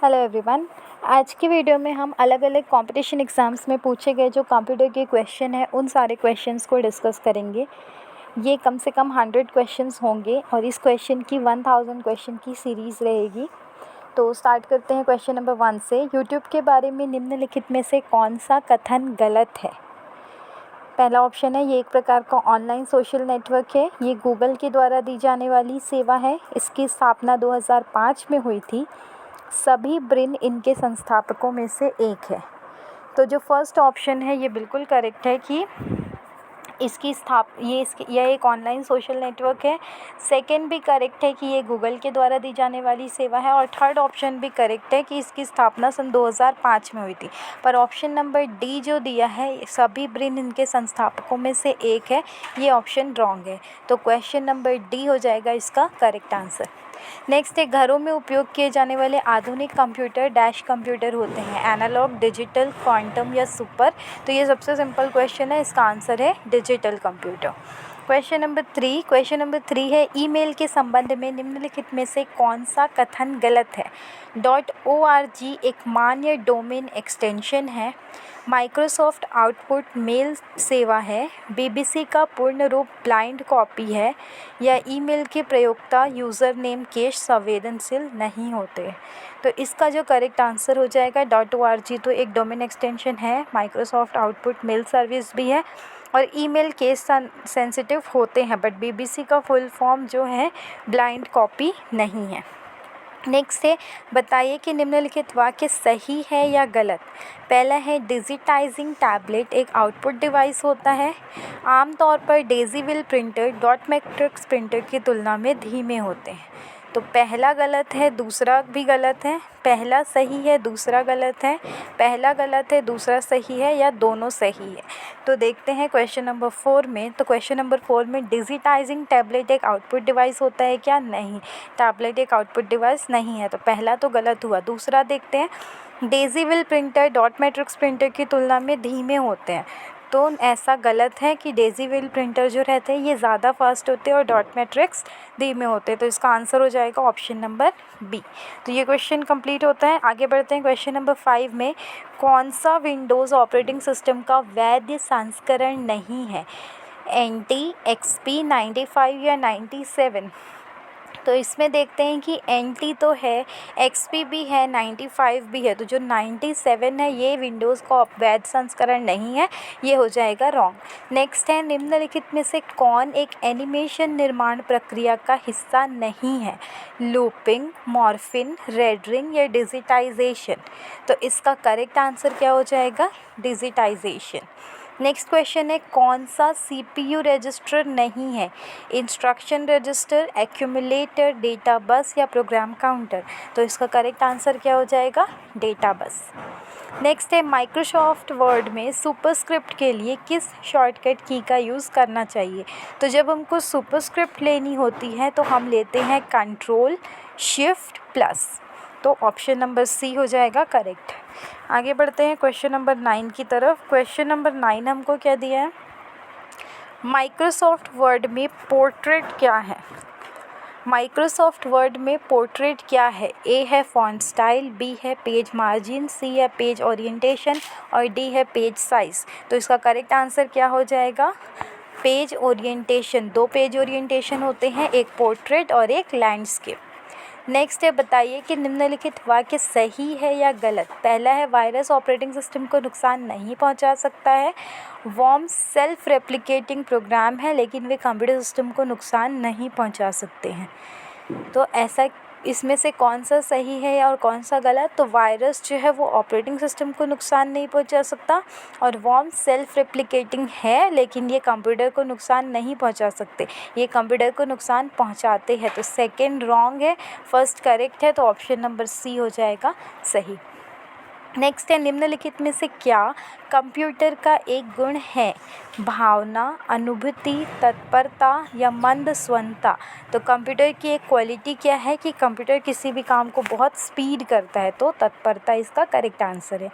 Hello everyone. आज की video में हम अलग अलग कंपटीशन एग्ज़ाम्स में पूछे गए जो कंप्यूटर के क्वेश्चन हैं उन सारे क्वेश्चंस को डिस्कस करेंगे। ये कम से कम 100 क्वेश्चंस होंगे और इस क्वेश्चन की 1000 क्वेश्चन की सीरीज़ रहेगी। तो स्टार्ट करते हैं क्वेश्चन नंबर 1 से। यूट्यूब के बारे में निम्नलिखित में से कौन सा कथन गलत है? पहला ऑप्शन है, ये एक प्रकार का ऑनलाइन सोशल नेटवर्क है। ये गूगल के द्वारा दी जाने वाली सेवा है। इसकी स्थापना 2005 में हुई थी। सभी ब्रिन इनके संस्थापकों में से एक है। तो जो फर्स्ट ऑप्शन है ये बिल्कुल करेक्ट है कि यह एक ऑनलाइन सोशल नेटवर्क है। सेकंड भी करेक्ट है कि ये गूगल के द्वारा दी जाने वाली सेवा है और थर्ड ऑप्शन भी करेक्ट है कि इसकी स्थापना सन 2005 में हुई थी। पर ऑप्शन नंबर डी जो दिया है, सभी ब्रिन इनके संस्थापकों में से एक है, ये ऑप्शन रॉन्ग है। तो क्वेश्चन नंबर डी हो जाएगा इसका करेक्ट आंसर। नेक्स्ट है, घरों में उपयोग किए जाने वाले आधुनिक कंप्यूटर डैश कंप्यूटर होते हैं, एनालॉग, डिजिटल, क्वांटम या सुपर। तो ये सबसे सिंपल क्वेश्चन है, इसका आंसर है digital computer. Question number three है, ईमेल के संबंध में निम्नलिखित में से कौन सा कथन गलत है? .org एक मान्य डोमेन एक्सटेंशन है। माइक्रोसॉफ्ट आउटपुट मेल सेवा है। बीबीसी का पूर्ण रूप ब्लाइंड कॉपी है। या ईमेल के प्रयोक्ता यूज़र नेम केस संवेदनशील नहीं होते। तो इसका जो करेक्ट आंसर हो जाएगा .org तो एक डोमेन एक्सटेंशन है, माइक्रोसॉफ्ट आउटपुट मेल सर्विस भी है और ईमेल केस सेंसिटिव होते हैं, बट बीबीसी का फुल फॉर्म जो है ब्लाइंड कॉपी नहीं है। नेक्स्ट है, बताइए कि निम्नलिखित वाक्य सही है या गलत। पहला है, डिजिटाइजिंग टैबलेट एक आउटपुट डिवाइस होता है। आमतौर पर डेज़ीविल प्रिंटर डॉट मैट्रिक्स प्रिंटर की तुलना में धीमे होते हैं। तो पहला गलत है, दूसरा भी गलत है। पहला सही है, दूसरा गलत है। पहला गलत है, दूसरा सही है, या दोनों सही है। तो देखते हैं क्वेश्चन नंबर 4 में। तो क्वेश्चन नंबर 4 में डिजिटाइजिंग टैबलेट एक आउटपुट डिवाइस होता है क्या? नहीं, टैबलेट एक आउटपुट डिवाइस नहीं है। तो पहला तो गलत हुआ। दूसरा देखते हैं, डेज़ीविल प्रिंटर डॉट मैट्रिक्स प्रिंटर की तुलना में धीमे होते हैं। तो ऐसा गलत है कि डेज़ीविल प्रिंटर जो रहते हैं ये ज़्यादा फास्ट होते हैं और डॉट मैट्रिक्स धीमे होते हैं। तो इसका आंसर हो जाएगा ऑप्शन नंबर बी। तो ये क्वेश्चन कंप्लीट होता है। आगे बढ़ते हैं क्वेश्चन नंबर 5 में। कौन सा विंडोज़ ऑपरेटिंग सिस्टम का वैध संस्करण नहीं है? NT, XP, 95 या 97? तो इसमें देखते हैं कि NT तो है, XP भी है, 95 भी है। तो जो 97 है ये विंडोज़ का वैध संस्करण नहीं है, ये हो जाएगा रॉन्ग। नेक्स्ट है, निम्नलिखित में से कौन एक एनिमेशन निर्माण प्रक्रिया का हिस्सा नहीं है? लूपिंग, मॉर्फिंग, रेंडरिंग या डिजिटाइजेशन? तो इसका करेक्ट आंसर क्या हो जाएगा? डिजिटाइजेशन। नेक्स्ट क्वेश्चन है, कौन सा CPU रजिस्टर नहीं है? Instruction register, accumulator, data bus या प्रोग्राम काउंटर? तो इसका करेक्ट आंसर क्या हो जाएगा? Data bus. नेक्स्ट है, माइक्रोसॉफ्ट वर्ड में सुपरस्क्रिप्ट के लिए किस शॉर्टकट की का यूज़ करना चाहिए? तो जब हमको सुपरस्क्रिप्ट लेनी होती है तो हम लेते हैं Ctrl+Shift+। तो ऑप्शन नंबर सी हो जाएगा करेक्ट। आगे बढ़ते हैं क्वेश्चन नंबर 9 की तरफ। क्वेश्चन नंबर 9 हमको क्या दिया है? माइक्रोसॉफ्ट वर्ड में पोर्ट्रेट क्या है? माइक्रोसॉफ्ट वर्ड में पोर्ट्रेट क्या है? ए है फॉन्ट स्टाइल, बी है पेज मार्जिन, सी है पेज ओरिएंटेशन और डी है पेज साइज। तो इसका करेक्ट आंसर क्या हो जाएगा? Page orientation. 2 पेज ओरिएंटेशन होते हैं, एक पोर्ट्रेट और एक लैंडस्केप। नेक्स्ट है, बताइए कि निम्नलिखित वाक्य सही है या गलत। पहला है, वायरस ऑपरेटिंग सिस्टम को नुकसान नहीं पहुंचा सकता है। वॉर्म सेल्फ रेप्लिकेटिंग प्रोग्राम है लेकिन वे कंप्यूटर सिस्टम को नुकसान नहीं पहुंचा सकते हैं। तो ऐसा इसमें से कौन सा सही है और कौन सा गलत? तो वायरस जो है वो ऑपरेटिंग सिस्टम को नुकसान नहीं पहुंचा सकता और वॉर्म सेल्फ रेप्लिकेटिंग है लेकिन ये कंप्यूटर को नुकसान नहीं पहुंचा सकते, ये कंप्यूटर को नुकसान पहुंचाते हैं। तो सेकंड रॉन्ग है, फर्स्ट करेक्ट है। तो ऑप्शन नंबर सी हो जाएगा सही। नेक्स्ट है, निम्नलिखित में से क्या कंप्यूटर का एक गुण है? भावना, अनुभूति, तत्परता या मंद स्वंता? तो कंप्यूटर की एक क्वालिटी क्या है कि कंप्यूटर किसी भी काम को बहुत स्पीड करता है, तो तत्परता इसका करेक्ट आंसर है।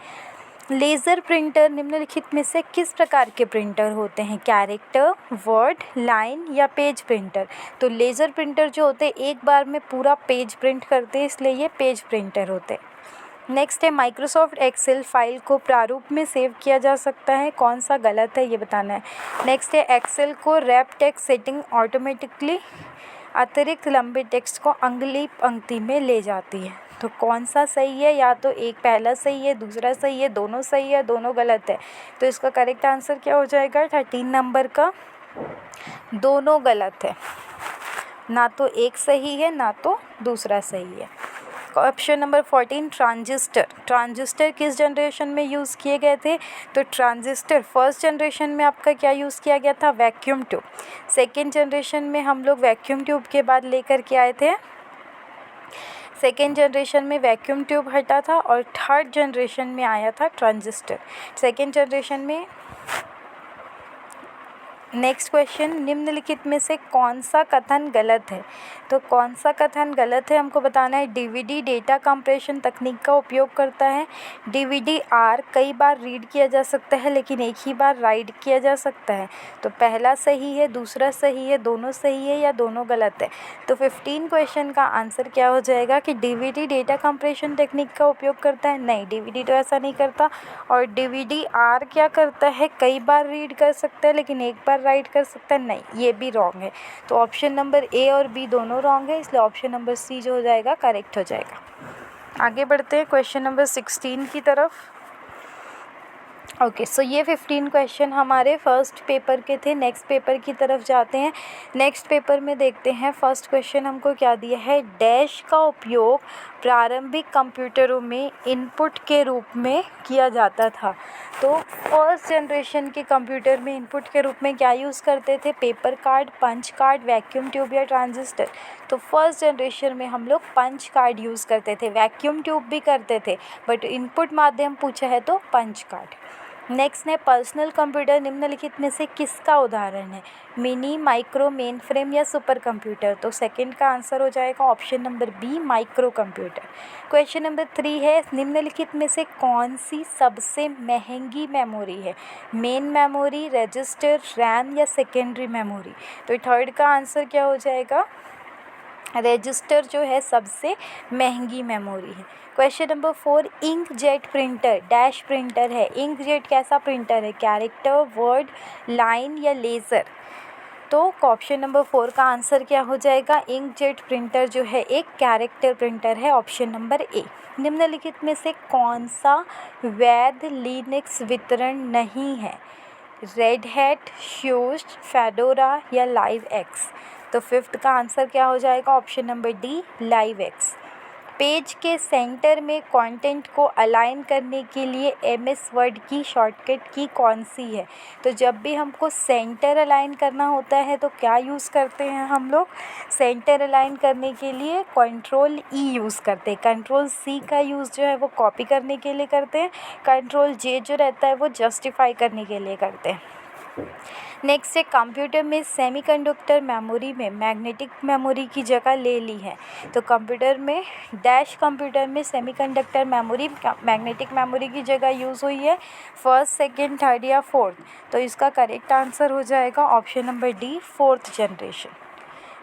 लेज़र प्रिंटर निम्नलिखित में से किस प्रकार के प्रिंटर होते हैं? कैरेक्टर, वर्ड, लाइन या पेज प्रिंटर? तो लेज़र प्रिंटर जो होते हैं एक बार में पूरा पेज प्रिंट करते हैं, इसलिए ये पेज प्रिंटर होते हैं। नेक्स्ट है माइक्रोसॉफ्ट एक्सेल फाइल को प्रारूप में सेव किया जा सकता है, कौन सा गलत है ये बताना है। नेक्स्ट है एक्सेल को रैप टेक्स्ट सेटिंग ऑटोमेटिकली अतिरिक्त लंबे टेक्स्ट को अगली पंक्ति में ले जाती है, तो कौन सा सही है, या तो एक पहला सही है, दूसरा सही है, दोनों सही है, दोनों गलत है। तो इसका करेक्ट आंसर क्या हो जाएगा 13 नंबर का, दोनों गलत है, ना तो एक सही है ना तो दूसरा सही है। ऑप्शन नंबर 14 ट्रांजिस्टर किस जनरेशन में यूज़ किए गए थे, तो ट्रांजिस्टर फर्स्ट जनरेशन में आपका क्या यूज़ किया गया था, वैक्यूम ट्यूब। सेकेंड जनरेशन में हम लोग वैक्यूम ट्यूब के बाद लेकर के आए थे, सेकेंड जनरेशन में वैक्यूम ट्यूब हटा था और थर्ड जनरेशन में आया था ट्रांजिस्टर। सेकेंड जनरेशन में नेक्स्ट क्वेश्चन, निम्नलिखित में से कौन सा कथन गलत है, तो कौन सा कथन गलत है हमको बताना है। डीवीडी डेटा कंप्रेशन तकनीक का उपयोग करता है। डीवीडी आर कई बार रीड किया जा सकता है लेकिन एक ही बार राइट किया जा सकता है, तो पहला सही है, दूसरा सही है, दोनों सही है या दोनों गलत है। तो 15 क्वेश्चन का आंसर क्या हो जाएगा कि डीवीडी डेटा कंप्रेशन टेक्निक का उपयोग करता है, नहीं डीवीडी तो ऐसा नहीं करता। और डीवीडी आर क्या करता है, कई बार रीड कर सकता है लेकिन एक बार राइट कर सकता है, नहीं ये भी रॉन्ग है। तो ऑप्शन नंबर ए और बी दोनों रॉन्ग है, इसलिए ऑप्शन नंबर सी जो हो जाएगा करेक्ट हो जाएगा। आगे बढ़ते हैं क्वेश्चन नंबर 16 की तरफ। ओके सो ये 15 क्वेश्चन हमारे फर्स्ट पेपर के थे। नेक्स्ट पेपर की तरफ जाते हैं। नेक्स्ट पेपर में देखते हैं फर्स्ट क्वेश्चन हमको क्या दिया है, डैश का उपयोग प्रारंभिक कंप्यूटरों में इनपुट के रूप में किया जाता था। तो फर्स्ट जनरेशन के कंप्यूटर में इनपुट के रूप में क्या यूज़ करते थे, paper card, punch card, vacuum tube या ट्रांजिस्टर। तो फर्स्ट जनरेशन में हम लोग पंच कार्ड यूज़ करते थे, वैक्यूम ट्यूब भी करते थे, बट इनपुट माध्यम पूछा है तो पंच कार्ड। नेक्स्ट है पर्सनल कंप्यूटर निम्नलिखित में से किसका उदाहरण है, मिनी, माइक्रो, मेन फ्रेम या सुपर कंप्यूटर। तो सेकंड का आंसर हो जाएगा option number B, micro computer. Question number 3 है, निम्नलिखित में से कौन सी सबसे महंगी मेमोरी है, मेन मेमोरी, रजिस्टर, रैम या सेकेंडरी मेमोरी। तो थर्ड का आंसर क्या हो जाएगा, रजिस्टर जो है सबसे महंगी मेमोरी है। Question number 4, inkjet printer dash printer है। इंक जेट कैसा प्रिंटर है, कैरेक्टर, वर्ड, लाइन या लेज़र। तो ऑप्शन नंबर 4 का आंसर क्या हो जाएगा, इंक जेट प्रिंटर जो है एक कैरेक्टर प्रिंटर है, ऑप्शन नंबर ए। निम्नलिखित में से कौन सा वैध लिनक्स वितरण नहीं है, रेड हैट, स्यूज, फेडोरा या लाइव एक्स। तो फिफ्थ का आंसर क्या हो जाएगा, option number D, live x. Page के सेंटर में कंटेंट को अलाइन करने के लिए एमएस वर्ड की शॉर्टकट की कौन सी है। तो जब भी हमको सेंटर अलाइन करना होता है तो क्या यूज़ करते हैं हम लोग, सेंटर अलाइन करने के लिए कंट्रोल ई यूज़ करते हैं, कंट्रोल सी का यूज़ जो है वो कॉपी करने के लिए करते हैं, कंट्रोल जे जो रहता है वो जस्टिफाई करने के लिए करते हैं। नेक्स्ट है कंप्यूटर में सेमीकंडक्टर मेमोरी में मैग्नेटिक मेमोरी की जगह ले ली है। तो कंप्यूटर में डैश कंप्यूटर में सेमीकंडक्टर मेमोरी मैग्नेटिक मेमोरी की जगह यूज़ हुई है, फर्स्ट, सेकंड, थर्ड या फोर्थ। तो इसका करेक्ट आंसर हो जाएगा option number D, fourth generation.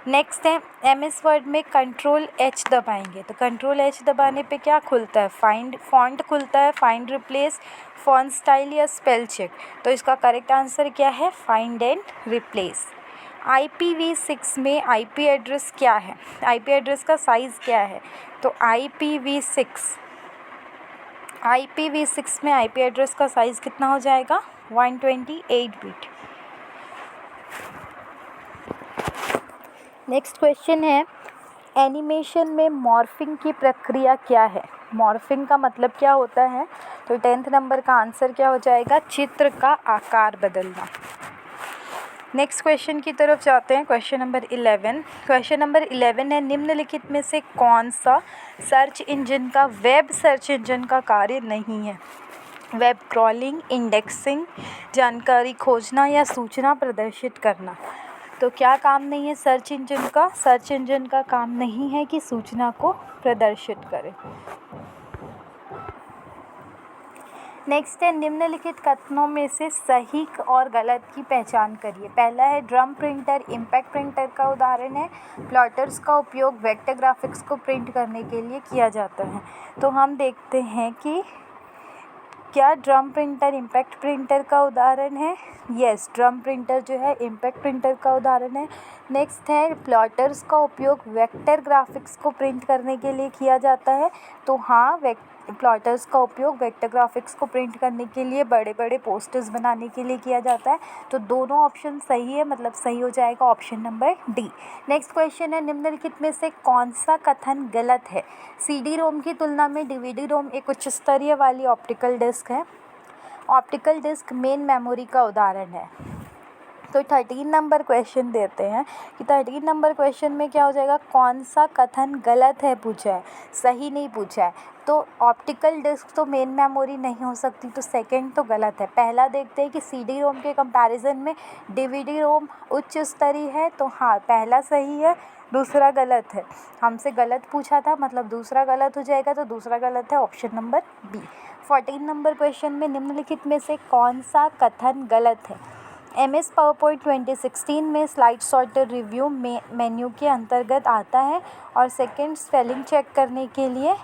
Next है एमएस वर्ड में कंट्रोल एच दबाएंगे तो कंट्रोल एच दबाने पे क्या खुलता है, फाइंड फॉन्ट खुलता है, फाइंड रिप्लेस, फॉन्ट स्टाइल या स्पेल चेक। तो इसका करेक्ट आंसर क्या है, फाइंड एंड रिप्लेस। IPv6 में आईपी एड्रेस क्या है, आईपी एड्रेस का साइज़ क्या है। तो IPv6 में आईपी एड्रेस का साइज़ कितना हो जाएगा, 128 बिट। नेक्स्ट क्वेश्चन है, एनिमेशन में मॉर्फिंग की प्रक्रिया क्या है। मॉर्फिंग का मतलब क्या होता है, तो 10th नंबर का आंसर क्या हो जाएगा, चित्र का आकार बदलना। नेक्स्ट क्वेश्चन की तरफ जाते हैं, क्वेश्चन नंबर 11। क्वेश्चन नंबर 11 है, निम्नलिखित में से कौन सा सर्च इंजन का वेब सर्च इंजन का कार्य नहीं है, वेब क्रॉलिंग, इंडेक्सिंग, जानकारी खोजना या सूचना प्रदर्शित करना। तो क्या काम नहीं है सर्च इंजन का, सर्च इंजन का काम नहीं है कि सूचना को प्रदर्शित करे। नेक्स्ट है निम्नलिखित कथनों में से सही और गलत की पहचान करिए। पहला है ड्रम प्रिंटर इम्पैक्ट प्रिंटर का उदाहरण है। प्लॉटर्स का उपयोग वेक्टर ग्राफिक्स को प्रिंट करने के लिए किया जाता है। तो हम देखते हैं कि क्या ड्रम प्रिंटर इम्पैक्ट प्रिंटर का उदाहरण है। यस, ड्रम प्रिंटर जो है इम्पैक्ट प्रिंटर का उदाहरण है। नेक्स्ट है प्लॉटर्स का उपयोग वेक्टर ग्राफिक्स को प्रिंट करने के लिए किया जाता है। तो हाँ, प्लॉटर्स का उपयोग वेक्टर ग्राफिक्स को प्रिंट करने के लिए, बड़े बड़े पोस्टर्स बनाने के लिए किया जाता है। तो दोनों ऑप्शन सही है, मतलब सही हो जाएगा option number D. Next question है निम्नलिखित में से कौन सा कथन गलत है। CD रोम की तुलना में DVD रोम एक उच्च स्तरीय वाली ऑप्टिकल डिस्क है। ऑप्टिकल डिस्क मेन मेमोरी का उदाहरण है। तो 13 नंबर क्वेश्चन देते हैं कि 13 नंबर क्वेश्चन में क्या हो जाएगा, कौन सा कथन गलत है पूछा है, सही नहीं पूछा है। तो ऑप्टिकल डिस्क तो मेन मेमोरी नहीं हो सकती, तो सेकंड तो गलत है। पहला देखते हैं कि CD रोम के कंपैरिजन में DVD रोम उच्च स्तरीय है। तो हाँ, पहला सही है, दूसरा गलत है। हमसे गलत पूछा था, मतलब दूसरा गलत हो जाएगा, तो दूसरा गलत है option number B. 14 number question में निम्नलिखित में से कौन सा कथन गलत है। MS पावरपॉइंट 2016 में स्लाइड सॉर्टर रिव्यू में मेन्यू के अंतर्गत आता है और सेकंड स्पेलिंग चेक करने के लिए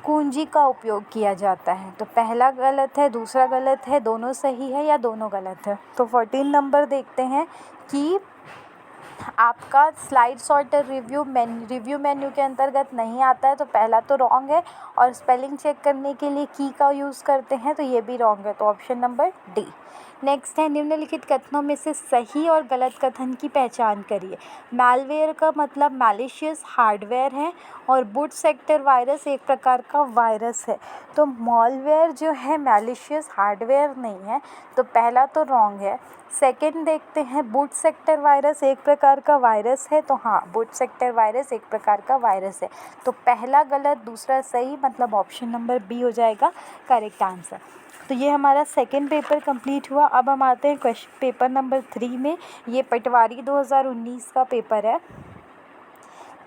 कुंजी का उपयोग किया जाता है। तो पहला गलत है, दूसरा गलत है, दोनों सही है या दोनों गलत है। तो 14 नंबर देखते हैं कि आपका स्लाइड सॉर्टर रिव्यू मेन्यू के अंतर्गत नहीं आता है, तो पहला तो रॉन्ग है। और स्पेलिंग चेक करने के लिए की का यूज़ करते हैं, तो ये भी रॉन्ग है, तो ऑप्शन नंबर डी। नेक्स्ट है निम्नलिखित कथनों में से सही और गलत कथन की पहचान करिए। मैलवेयर का मतलब मैलिशियस हार्डवेयर है और बूट सेक्टर वायरस एक प्रकार का वायरस है। तो मॉलवेयर जो है मैलिशियस हार्डवेयर नहीं है, तो पहला तो रॉन्ग है। सेकंड देखते हैं, बूट सेक्टर वायरस एक प्रकार का वायरस है। तो हाँ, बूट सेक्टर वायरस एक प्रकार का वायरस है। तो पहला गलत, दूसरा सही, मतलब ऑप्शन नंबर बी हो जाएगा करेक्ट आंसर। तो ये हमारा सेकंड पेपर कंप्लीट हुआ। अब हम आते हैं क्वेश्चन पेपर नंबर 3 में। ये पटवारी 2019 का पेपर है।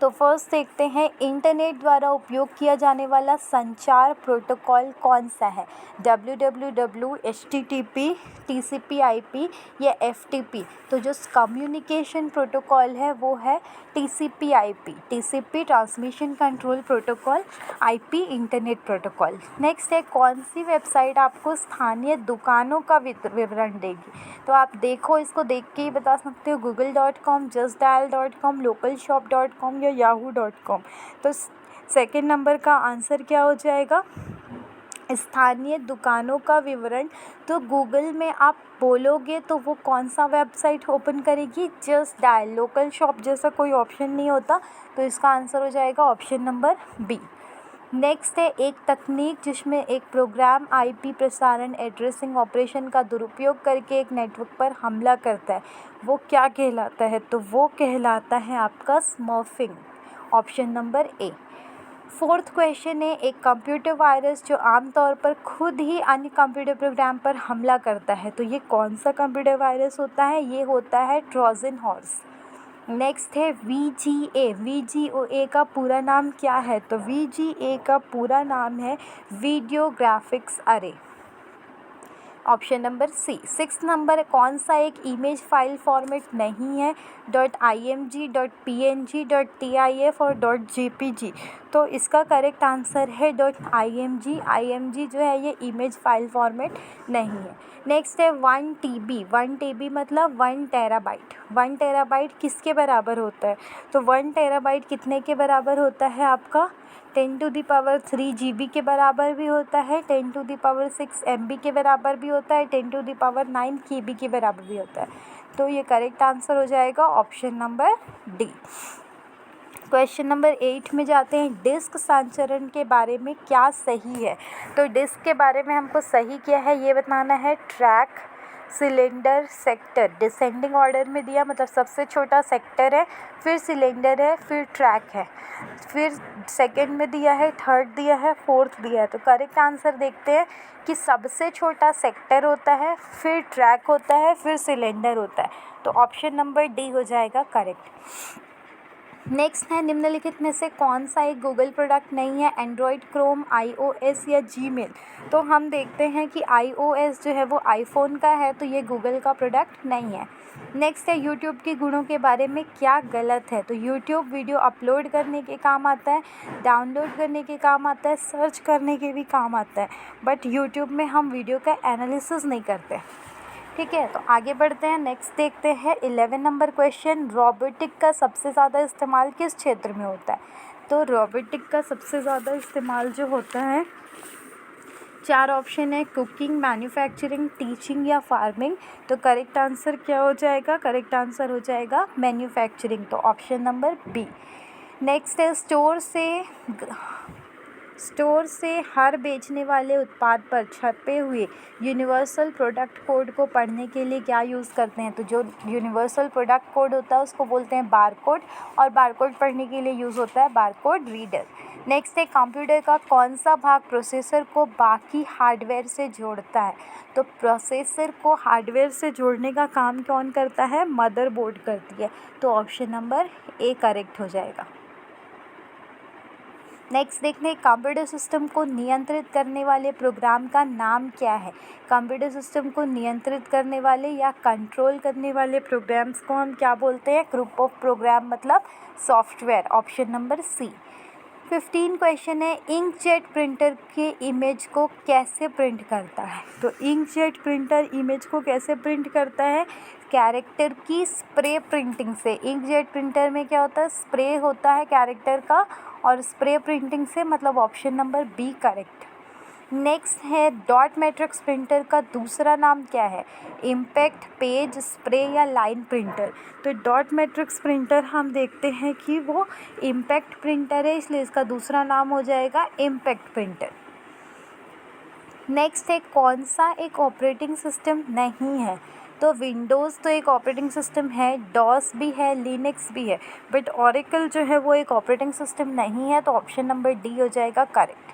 तो फर्स्ट देखते हैं, इंटरनेट द्वारा उपयोग किया जाने वाला संचार प्रोटोकॉल कौन सा है। www, HTTP, TCP/IP या FTP। तो जो कम्युनिकेशन प्रोटोकॉल है वो है TCP/IP, TCP transmission control protocol, IP internet protocol. Next है, कौन सी वेबसाइट आपको स्थानीय दुकानों का विवरण देगी। तो आप देखो, इसको देख के ही बता सकते हो, google.com, justdial.com, localshop.com या yahoo.com। तो सेकंड नंबर का आंसर क्या हो जाएगा, स्थानीय दुकानों का विवरण। तो गूगल में आप बोलोगे तो वो कौन सा वेबसाइट ओपन करेगी, जस्ट डायल। लोकल शॉप जैसा कोई ऑप्शन नहीं होता, तो इसका आंसर हो जाएगा ऑप्शन नंबर बी। नेक्स्ट है, एक तकनीक जिसमें एक प्रोग्राम IP प्रसारण एड्रेसिंग ऑपरेशन का दुरुपयोग करके एक नेटवर्क पर हमला करता है, वो क्या कहलाता है। तो वो कहलाता है आपका smurfing, option number A. Fourth question है, एक कंप्यूटर वायरस जो आमतौर पर खुद ही अन्य कंप्यूटर प्रोग्राम पर हमला करता है, तो ये कौन सा कंप्यूटर वायरस होता है। ये होता है ट्रोजन हॉर्स। नेक्स्ट है VGA, VGA का पूरा नाम क्या है। तो VGA का पूरा नाम है वीडियो ग्राफिक्स अरे, ऑप्शन नंबर सी। 6 नंबर, कौन सा एक इमेज फाइल फॉर्मेट नहीं है, .img, .png, .tif और .jpg। तो इसका करेक्ट आंसर है .img। img जो है ये इमेज फाइल फॉर्मेट नहीं है। नेक्स्ट है 1 TB, 1 TB मतलब 1 टेराबाइट। 1 टेराबाइट किसके बराबर होता है। तो 1 टेराबाइट कितने के बराबर होता है आपका, 10⁻³ GB के बराबर भी होता है, 10⁻6 MB के बराबर भी होता है, 10⁻9 KB के बराबर भी होता है। तो ये करेक्ट आंसर हो जाएगा option number D. Question number 8 में जाते हैं, डिस्क संचरण के बारे में क्या सही है। तो डिस्क के बारे में हमको सही क्या है ये बताना है। Track, cylinder, sector, descending order में दिया, मतलब सबसे छोटा सेक्टर है, फिर सिलेंडर है, फिर ट्रैक है, फिर सेकंड में दिया है, थर्ड दिया है, फोर्थ दिया है। तो करेक्ट आंसर देखते हैं कि सबसे छोटा सेक्टर होता है, फिर ट्रैक होता है, फिर सिलेंडर होता है। तो ऑप्शन नंबर डी हो जाएगा करेक्ट। नेक्स्ट है निम्नलिखित में से कौन सा एक गूगल प्रोडक्ट नहीं है, एंड्रॉयड, क्रोम, iOS या जीमेल। तो हम देखते हैं कि iOS जो है वो आईफोन का है, तो ये गूगल का प्रोडक्ट नहीं है। नेक्स्ट है यूट्यूब के गुणों के बारे में क्या गलत है। तो यूट्यूब वीडियो अपलोड करने के काम आता है, डाउनलोड करने के काम आता है, सर्च करने के भी काम आता है, बट यूट्यूब में हम वीडियो का एनालिसिस नहीं करते। ठीक है, तो आगे बढ़ते हैं। नेक्स्ट देखते हैं 11 नंबर क्वेश्चन, रोबोटिक का सबसे ज़्यादा इस्तेमाल किस क्षेत्र में होता है। तो रोबोटिक का सबसे ज़्यादा इस्तेमाल जो होता है, 4 ऑप्शन है, कुकिंग, मैन्युफैक्चरिंग, टीचिंग या फार्मिंग। तो करेक्ट आंसर क्या हो जाएगा, करेक्ट आंसर हो जाएगा मैन्युफैक्चरिंग, तो ऑप्शन नंबर बी। नेक्स्ट है स्टोर से हर बेचने वाले उत्पाद पर छपे हुए यूनिवर्सल प्रोडक्ट कोड को पढ़ने के लिए क्या यूज़ करते हैं। तो जो यूनिवर्सल प्रोडक्ट कोड होता है उसको बोलते हैं बारकोड, और बारकोड पढ़ने के लिए यूज़ होता है बारकोड रीडर। नेक्स्ट है कंप्यूटर का कौन सा भाग प्रोसेसर को बाकी हार्डवेयर से जोड़ता है। तो प्रोसेसर को हार्डवेयर से जोड़ने का काम कौन करता है, मदरबोर्ड करती है, तो ऑप्शन नंबर ए करेक्ट हो जाएगा। नेक्स्ट देखते हैं कंप्यूटर सिस्टम को नियंत्रित करने वाले प्रोग्राम का नाम क्या है। कंप्यूटर सिस्टम को नियंत्रित करने वाले या कंट्रोल करने वाले प्रोग्राम्स को हम क्या बोलते हैं, ग्रुप ऑफ प्रोग्राम मतलब software, option number C. 15 question है, इंकजेट प्रिंटर के इमेज को कैसे प्रिंट करता है। तो इंकजेट प्रिंटर इमेज को कैसे प्रिंट करता है, कैरेक्टर की स्प्रे प्रिंटिंग से। इंकजेट प्रिंटर में क्या होता है, स्प्रे होता है कैरेक्टर का, और स्प्रे प्रिंटिंग से, मतलब option number B correct. Next है डॉट मैट्रिक्स प्रिंटर का दूसरा नाम क्या है, इम्पैक्ट, पेज, स्प्रे या लाइन प्रिंटर। तो डॉट मैट्रिक्स प्रिंटर हम देखते हैं कि वो इम्पैक्ट प्रिंटर है, इसलिए इसका दूसरा नाम हो जाएगा इम्पैक्ट प्रिंटर। नेक्स्ट है कौन सा एक ऑपरेटिंग सिस्टम नहीं है। तो विंडोज़ तो एक ऑपरेटिंग सिस्टम है, डॉस भी है, लिनक्स भी है, बट ओरेकल जो है वो एक ऑपरेटिंग सिस्टम नहीं है, तो ऑप्शन नंबर डी हो जाएगा करेक्ट।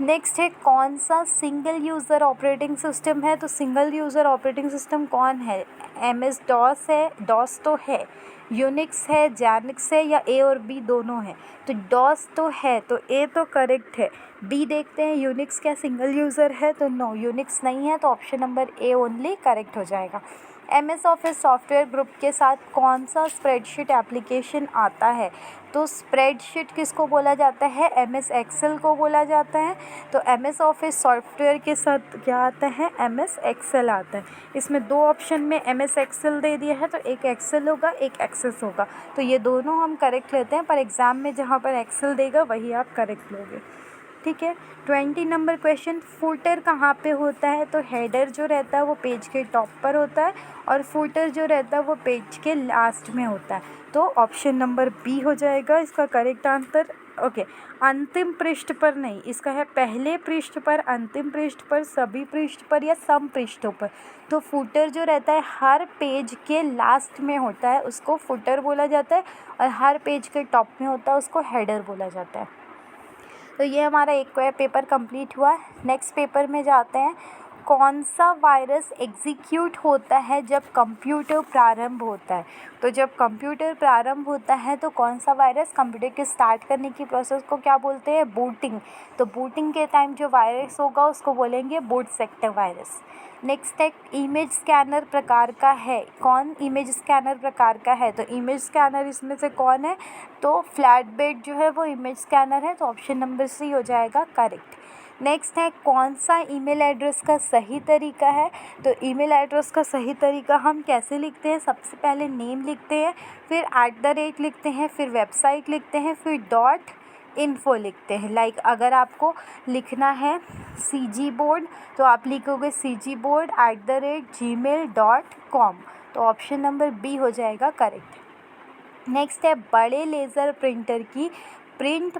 नेक्स्ट है कौन सा सिंगल यूज़र ऑपरेटिंग सिस्टम है। तो सिंगल यूज़र ऑपरेटिंग सिस्टम कौन है, MS डॉस है, डॉस तो है, यूनिक्स है, जैनिक्स है, या ए और बी दोनों हैं। तो डॉस तो है, तो ए तो करेक्ट है। बी देखते हैं यूनिक्स क्या सिंगल यूज़र है, तो नो यूनिक्स नहीं है, तो option number A only correct हो जाएगा। MS ऑफिस सॉफ्टवेयर ग्रुप के साथ कौन सा स्प्रेडशीट एप्लीकेशन आता है। तो स्प्रेडशीट किसको बोला जाता है, MS एक्सेल को बोला जाता है। तो MS ऑफिस सॉफ्टवेयर के साथ क्या आता है, MS एक्सेल आता है। इसमें 2 ऑप्शन में MS एक्सेल दे दिया है, तो एक एक्सेल होगा, एक एक्सेस होगा, तो ये दोनों हम करेक्ट लेते हैं, पर एग्ज़ाम में जहाँ पर एक्सेल देगा वही आप करेक्ट लोगे। ठीक है, 20 नंबर क्वेश्चन, फुटर कहाँ पे होता है। तो हेडर जो रहता है वो पेज के टॉप पर होता है, और फुटर जो रहता है वो पेज के लास्ट में होता है, तो ऑप्शन नंबर बी हो जाएगा इसका करेक्ट आंसर। ओके, अंतिम पृष्ठ पर नहीं, इसका है पहले पृष्ठ पर, अंतिम पृष्ठ पर, सभी पृष्ठ पर, या सम पृष्ठों पर। तो फुटर जो रहता है हर पेज के लास्ट में होता है, उसको फुटर बोला जाता है, और हर पेज के टॉप में होता है, उसको हेडर बोला जाता है। तो ये हमारा एक पेपर कंप्लीट हुआ। नेक्स्ट पेपर में जाते हैं, कौन सा वायरस एग्जीक्यूट होता है जब कंप्यूटर प्रारंभ होता है। तो जब कंप्यूटर प्रारंभ होता है तो कौन सा वायरस, कंप्यूटर के स्टार्ट करने की प्रोसेस को क्या बोलते हैं, बूटिंग। तो बूटिंग के टाइम जो वायरस होगा उसको बोलेंगे बूट सेक्टर वायरस। नेक्स्ट है इमेज स्कैनर प्रकार का है, कौन इमेज स्कैनर प्रकार का है। तो इमेज स्कैनर इसमें से कौन है, तो फ्लैट बेड जो है वो इमेज स्कैनर है, तो ऑप्शन नंबर सी हो जाएगा करेक्ट। नेक्स्ट है कौन सा ईमेल एड्रेस का सही तरीका है। तो ईमेल एड्रेस का सही तरीका हम कैसे लिखते हैं, सबसे पहले नेम लिखते हैं, फिर @ लिखते हैं, फिर वेबसाइट लिखते हैं, फिर .info लिखते हैं। लाइक अगर आपको लिखना है CG बोर्ड तो आप लिखोगे cgboard@gmail.com, तो ऑप्शन नंबर बी हो जाएगा करेक्ट। नेक्स्ट है बड़े लेज़र प्रिंटर की प्रिंट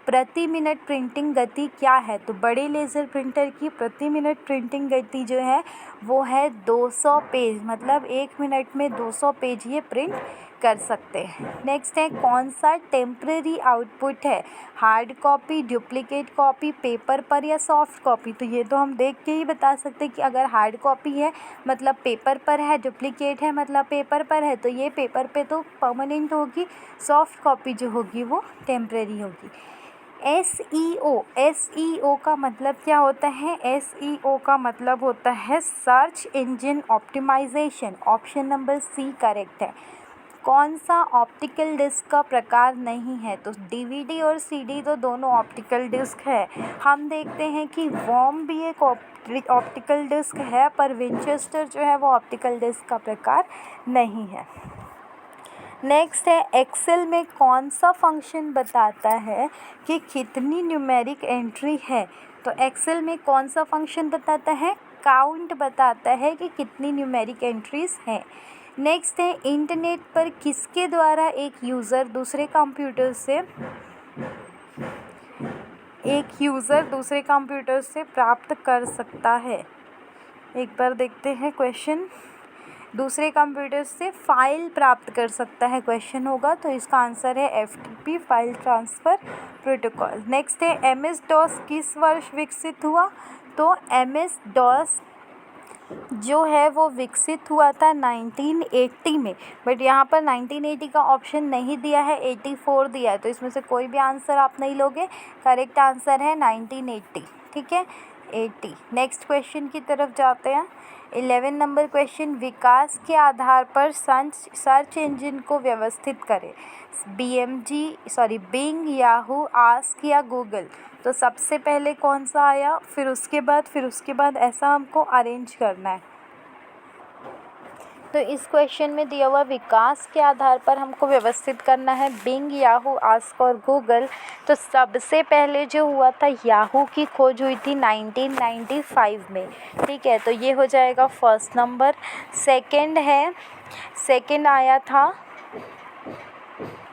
प्रति मिनट प्रिंटिंग गति क्या है? तो बड़े लेज़र प्रिंटर की प्रति मिनट प्रिंटिंग गति जो है वो है 200 पेज, मतलब 1 मिनट में 200 पेज ये प्रिंट कर सकते हैं। नेक्स्ट है, कौन सा टेम्परेरी आउटपुट है? Hard copy, duplicate copy, paper पर या सॉफ्ट कॉपी? तो ये तो हम देख के ही बता सकते हैं कि अगर हार्ड कॉपी है मतलब पेपर पर है, डुप्लीकेट है मतलब पेपर पर है, तो ये पेपर पे तो परमानेंट होगी, सॉफ्ट कॉपी जो होगी वो टेम्परेरी होगी। एसईओ का मतलब क्या होता है? एसईओ का मतलब होता है search engine optimization. Option number C correct है। कौन सा ऑप्टिकल डिस्क का प्रकार नहीं है? तो डीवीडी और सीडी तो दोनों ऑप्टिकल डिस्क है। हम देखते हैं कि वॉर्म भी एक ऑप्टिकल डिस्क है, पर विंचेस्टर जो है वो ऑप्टिकल डिस्क का प्रकार नहीं है। नेक्स्ट है, एक्सेल में कौन सा फंक्शन बताता है कि कितनी न्यूमेरिक एंट्री है? तो एक्सेल में कौन सा फंक्शन बताता है? काउंट बताता है कि कितनी न्यूमेरिक एंट्रीज हैं। नेक्स्ट है, इंटरनेट पर किसके द्वारा एक यूज़र दूसरे कंप्यूटर से प्राप्त कर सकता है? एक बार देखते हैं क्वेश्चन। दूसरे कंप्यूटर से फाइल प्राप्त कर सकता है क्वेश्चन होगा, तो इसका आंसर है FTP, file transfer protocol. Next है, MS DOS किस वर्ष विकसित हुआ? तो MS DOS जो है वो विकसित हुआ था 1980 में, बट यहाँ पर 1980 का ऑप्शन नहीं दिया है, 84 दिया है, तो इसमें से कोई भी आंसर आप नहीं लोगे। करेक्ट आंसर है 1980, ठीक है, 80। नेक्स्ट क्वेश्चन की तरफ जाते हैं। 11 नंबर क्वेश्चन, विकास के आधार पर सर्च इंजन को व्यवस्थित करें। बिंग, याहू, आस्क या गूगल? तो सबसे पहले कौन सा आया, फिर उसके बाद ऐसा हमको अरेंज करना है। तो इस क्वेश्चन में दिया हुआ विकास के आधार पर हमको व्यवस्थित करना है बिंग, याहू, आस्क और गूगल। तो सबसे पहले जो हुआ था, याहू की खोज हुई थी 1995 में, ठीक है, तो ये हो जाएगा फर्स्ट नंबर। सेकंड आया था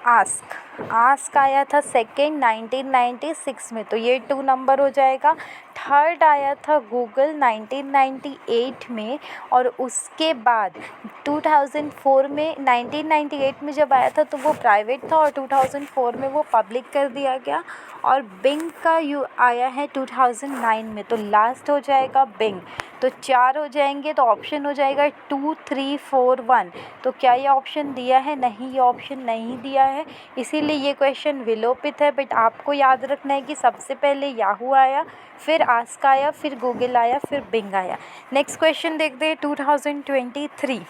आस्क आया था सेकंड 1996 में, तो ये 2 नंबर हो जाएगा। थर्ड आया था गूगल 1998 में, और उसके बाद 2004 में, 1998 में जब आया था तो वो प्राइवेट था और 2004 में वो पब्लिक कर दिया गया। और बिंग का आया है 2009 में, तो लास्ट हो जाएगा बिंग। तो 4 हो जाएंगे, तो ऑप्शन हो जाएगा 2, 3, 4, 1। तो क्या ये ऑप्शन दिया है? नहीं, ये ऑप्शन नहीं दिया है, इसीलिए ये क्वेश्चन विलोपित है। बट आपको याद रखना है कि सबसे पहले याहू आया, फिर आस्क आया, फिर गूगल आया, फिर बिंग आया। नेक्स्ट क्वेश्चन देखते हैं। 2023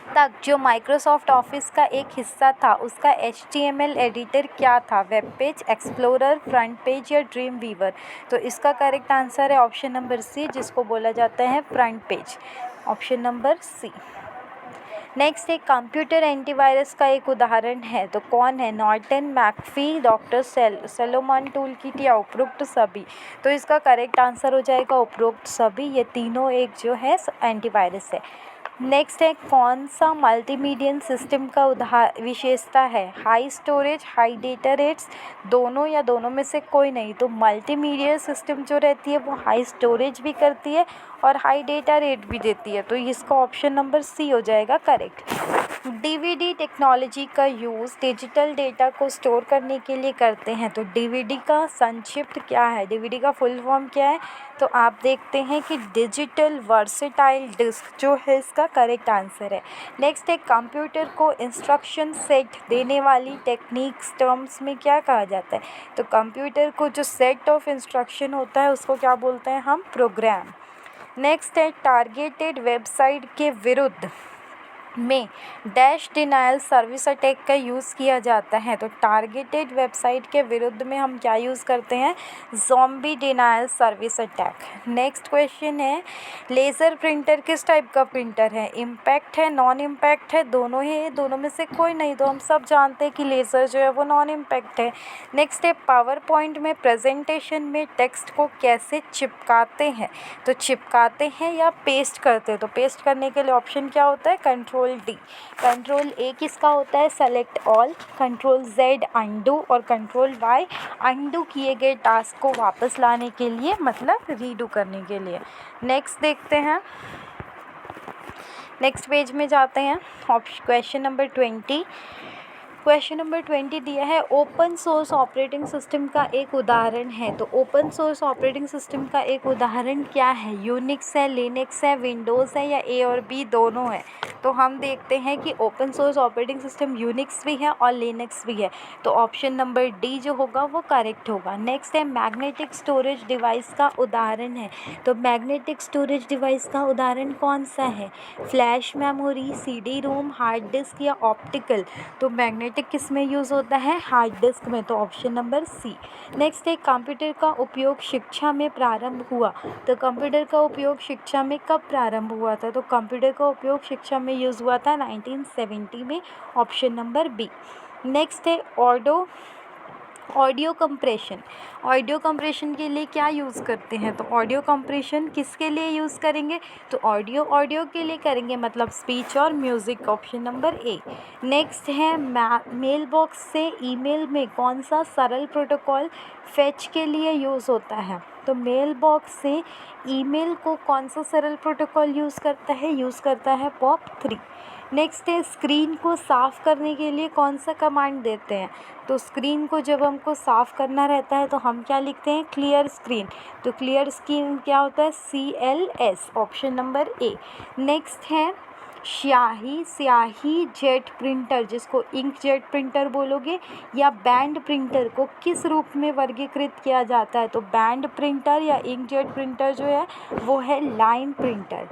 तक जो माइक्रोसॉफ्ट ऑफिस का एक हिस्सा था उसका HTML एडिटर क्या था? Web page, explorer, front page या ड्रीम वीवर? तो इसका करेक्ट आंसर है ऑप्शन नंबर सी, जिसको बोला जाता है front page, option number C. Next, एक कंप्यूटर एंटीवायरस का एक उदाहरण है, तो कौन है? Norton, McAfee, doctor Solomon toolkit या उपरोक्त सभी? तो इसका करेक्ट आंसर हो जाएगा उपरोक्त सभी, ये तीनों एक जो है एंटीवायरस है। नेक्स्ट है, कौन सा मल्टीमीडियन सिस्टम का विशेषता है? High storage, high data rates, दोनों या दोनों में से कोई नहीं? तो मल्टीमीडिया सिस्टम जो रहती है वो हाई स्टोरेज भी करती है और हाई डेटा रेट भी देती है, तो इसका ऑप्शन नंबर सी हो जाएगा करेक्ट। DVD टेक्नोलॉजी का यूज़ डिजिटल डेटा को स्टोर करने के लिए करते हैं, तो DVD का संक्षिप्त क्या है? DVD का फुल फॉर्म क्या है? तो आप देखते हैं कि डिजिटल वर्सेटाइल डिस्क जो है इसका करेक्ट आंसर है। नेक्स्ट है, कंप्यूटर को इंस्ट्रक्शन सेट देने वाली टेक्निक्स टर्म्स में क्या कहा जाता है? तो कंप्यूटर को जो सेट ऑफ इंस्ट्रक्शन होता है उसको क्या बोलते हैं हम? प्रोग्राम। नेक्स्ट है, टारगेटेड वेबसाइट के विरुद्ध में डैश डिनायल सर्विस अटैक का यूज़ किया जाता है, तो टारगेटेड वेबसाइट के विरुद्ध में हम क्या यूज़ करते हैं? Zombie denial service attack. Next question है, लेज़र प्रिंटर किस टाइप का प्रिंटर है? इम्पैक्ट है, नॉन इम्पैक्ट है, दोनों है, दोनों में से कोई नहीं? तो हम सब जानते हैं कि लेज़र जो है वो नॉन इम्पैक्ट है। नेक्स्ट है, पावर पॉइंट में प्रेजेंटेशन में टेक्स्ट को कैसे चिपकाते हैं? तो चिपकाते हैं या पेस्ट करते हैं? तो पेस्ट करने के लिए ऑप्शन क्या होता है? Control control D. कंट्रोल ए किसका होता है? Select all. Control Z undo और कंट्रोल वाई अनडू किए गए टास्क को वापस लाने के लिए, मतलब रीडू करने के लिए। नेक्स्ट देखते हैं, नेक्स्ट पेज में जाते हैं। Question number 20। क्वेश्चन नंबर 20 दिया है ओपन सोर्स ऑपरेटिंग सिस्टम का एक उदाहरण है। तो ओपन सोर्स ऑपरेटिंग सिस्टम का एक उदाहरण क्या है? यूनिक्स है, लिनक्स है, विंडोज़ है या ए और बी दोनों है? तो हम देखते हैं कि open source operating system Unix भी है और लिनक्स भी है, तो ऑप्शन नंबर डी जो होगा वो करेक्ट होगा। नेक्स्ट है मैग्नेटिक स्टोरेज डिवाइस का उदाहरण है। तो मैग्नेटिक स्टोरेज डिवाइस का उदाहरण कौन सा है? Flash memory, CD ROM, hard disk या ऑप्टिकल? तो मैग्नेटिक किस में यूज़ होता है? हार्ड डिस्क में, तो ऑप्शन नंबर सी। नेक्स्ट है कंप्यूटर का उपयोग शिक्षा में प्रारंभ हुआ। तो कंप्यूटर का उपयोग शिक्षा में कब प्रारंभ हुआ था? तो कंप्यूटर का उपयोग शिक्षा में यूज़ हुआ था 1970 में, ऑप्शन नंबर बी। नेक्स्ट है ऑडियो कंप्रेशन। ऑडियो कंप्रेशन के लिए क्या यूज़ करते हैं? तो ऑडियो कंप्रेशन किसके लिए यूज़ करेंगे? तो ऑडियो के लिए करेंगे, मतलब स्पीच और music, option number A. Next है मेल बॉक्स से ईमेल में कौन सा सरल प्रोटोकॉल फेच के लिए यूज़ होता है? तो मेल बॉक्स से ईमेल को कौन सा सरल प्रोटोकॉल यूज़ करता है POP3। नेक्स्ट है स्क्रीन को साफ़ करने के लिए कौन सा कमांड देते हैं? तो स्क्रीन को जब हमको साफ़ करना रहता है तो हम क्या लिखते हैं? Clear screen. तो क्लियर स्क्रीन क्या होता है? CLS, option number A. Next है स्याही जेट प्रिंटर, जिसको इंक जेट प्रिंटर बोलोगे, या बैंड प्रिंटर को किस रूप में वर्गीकृत किया जाता है? तो बैंड प्रिंटर या इंक जेट प्रिंटर जो है वो है लाइन प्रिंटर।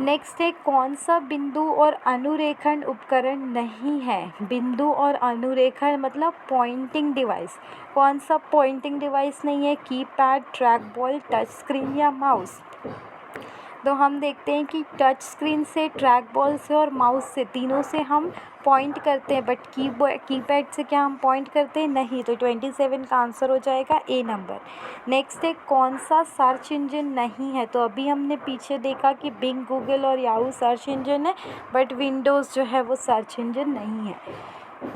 नेक्स्ट है कौन सा बिंदु और अनुरेखण उपकरण नहीं है? बिंदु और अनुरेखण मतलब पॉइंटिंग डिवाइस। कौन सा पॉइंटिंग डिवाइस नहीं है? Keypad, track ball, touch screen या माउस? तो हम देखते हैं कि टच स्क्रीन से, ट्रैक बॉल से और माउस से, तीनों से हम पॉइंट करते हैं, बट कीपैड से क्या हम पॉइंट करते हैं? नहीं। तो 27 का आंसर हो जाएगा ए नंबर। नेक्स्ट है कौन सा सर्च इंजन नहीं है? तो अभी हमने पीछे देखा कि बिंग, गूगल और याहू सर्च इंजन है, बट विंडोज़ जो है वो सर्च इंजन नहीं है,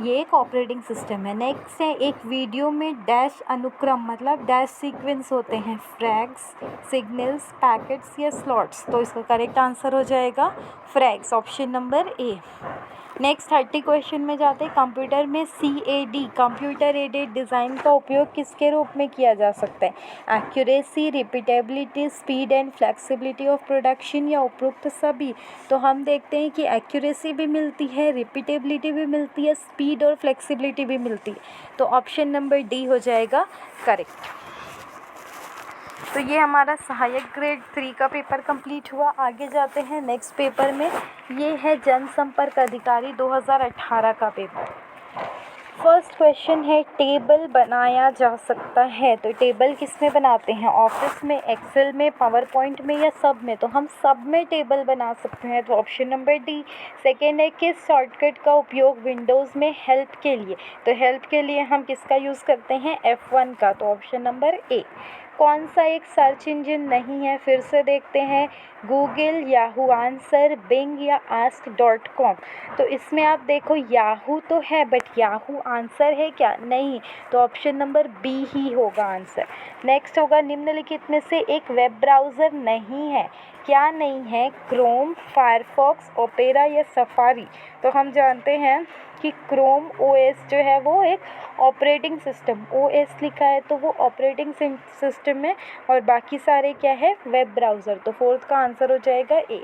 ये एक ऑपरेटिंग सिस्टम है। नेक्स्ट है एक वीडियो में डैश अनुक्रम मतलब डैश सीक्वेंस होते हैं, फ्रैग्स, सिग्नल्स, पैकेट्स या स्लॉट्स? तो इसका करेक्ट आंसर हो जाएगा फ्रैग्स, option number A. Next 30 question में जाते हैं। कंप्यूटर में CAD कंप्यूटर एडेड डिज़ाइन का उपयोग किसके रूप में किया जा सकता है? Accuracy, repeatability, speed and flexibility of production या उपरोक्त सभी? तो हम देखते हैं कि एक्यूरेसी भी मिलती है, रिपीटेबिलिटी भी मिलती है, स्पीड और फ्लेक्सिबिलिटी भी मिलती है, तो ऑप्शन नंबर डी हो जाएगा करेक्ट। तो ये हमारा सहायक ग्रेड 3 का पेपर कंप्लीट हुआ। आगे जाते हैं नेक्स्ट पेपर में, ये है जनसंपर्क अधिकारी 2018 का पेपर। फर्स्ट क्वेश्चन है टेबल बनाया जा सकता है। तो टेबल किस में बनाते हैं? ऑफिस में, एक्सेल में, पावर पॉइंट में या सब में? तो हम सब में टेबल बना सकते हैं, तो ऑप्शन नंबर डी। सेकेंड है किस शॉर्टकट का उपयोग विंडोज़ में हेल्प के लिए? तो हेल्प के लिए हम किसका यूज़ करते हैं? F1 का, तो ऑप्शन नंबर ए। कौन सा एक सर्च इंजन नहीं है? फिर से देखते हैं, गूगल, याहू आंसर, बिंग या ask.com? तो इसमें आप देखो याहू तो है, बट याहू आंसर है क्या? नहीं, तो ऑप्शन नंबर बी ही होगा आंसर। नेक्स्ट होगा निम्नलिखित में से एक वेब ब्राउज़र नहीं है। क्या नहीं है? क्रोम, फायरफॉक्स, ओपेरा या सफारी? तो हम जानते हैं कि क्रोम OS जो है वो एक ऑपरेटिंग सिस्टम, OS लिखा है तो वो ऑपरेटिंग सिस्टम में, और बाकी सारे क्या है? Web browser. तो फोर्थ का आंसर हो जाएगा ए।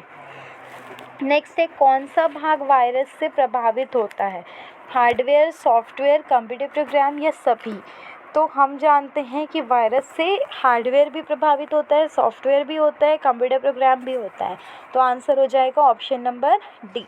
नेक्स्ट है कौन सा भाग वायरस से प्रभावित होता है? हार्डवेयर, सॉफ्टवेयर, कंप्यूटर प्रोग्राम या सभी? तो हम जानते हैं कि वायरस से हार्डवेयर भी प्रभावित होता है, सॉफ्टवेयर भी होता है, कंप्यूटर प्रोग्राम भी होता है, तो आंसर हो जाएगा option number D.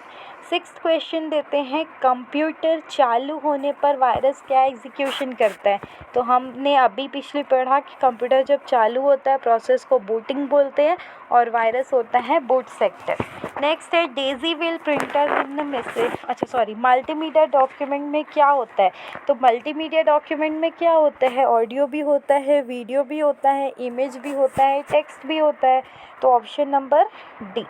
Sixth question देते हैं, कंप्यूटर चालू होने पर वायरस क्या एग्जीक्यूशन करता है? तो हमने अभी पिछले पढ़ा कि कंप्यूटर जब चालू होता है प्रोसेस को बूटिंग बोलते हैं, और वायरस होता है बूट सेक्टर। नेक्स्ट है डेज़ी व्हील प्रिंटर निम्न में से मल्टीमीडिया डॉक्यूमेंट में क्या होता है? तो मल्टीमीडिया डॉक्यूमेंट में क्या होता है? ऑडियो भी होता है, वीडियो भी होता है, इमेज भी होता है, टेक्स्ट भी होता है, तो ऑप्शन नंबर डी।